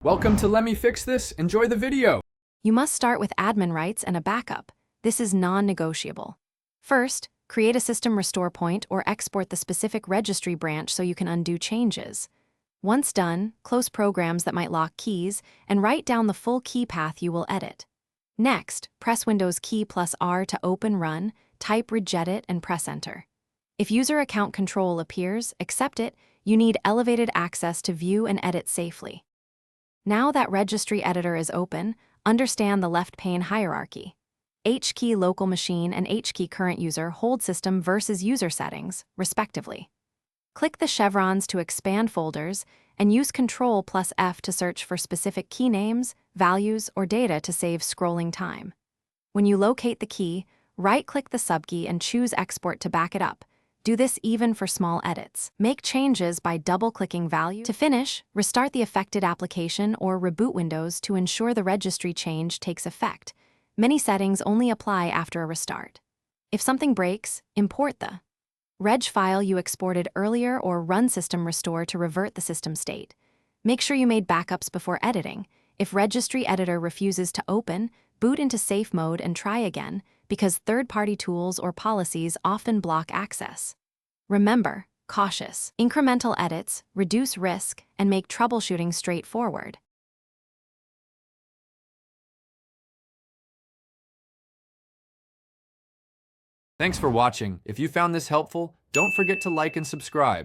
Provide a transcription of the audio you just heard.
Welcome to Let Me Fix This. Enjoy the video. You must start with admin rights and a backup. This is non-negotiable. First, create a system restore point or export the specific registry branch so you can undo changes. Once done, close programs that might lock keys and write down the full key path you will edit. Next, press Windows key plus R to open Run, type regedit and press Enter. If user account control appears, accept it. You need elevated access to view and edit safely. Now that Registry Editor is open, understand the left pane hierarchy. H-key local machine and H-key current user hold system versus user settings, respectively. Click the chevrons to expand folders and use Ctrl plus F to search for specific key names, values, or data to save scrolling time. When you locate the key, right-click the subkey and choose Export to back it up. Do this even for small edits. Make changes by double-clicking value. To finish, restart the affected application or reboot Windows to ensure the registry change takes effect. Many settings only apply after a restart. If something breaks, import the reg file you exported earlier or run system restore to revert the system state. Make sure you made backups before editing. If Registry Editor refuses to open, boot into safe mode and try again, because third-party tools or policies often block access. Remember, cautious. Incremental edits reduce risk and make troubleshooting straightforward. Thanks for watching. If you found this helpful, don't forget to like and subscribe.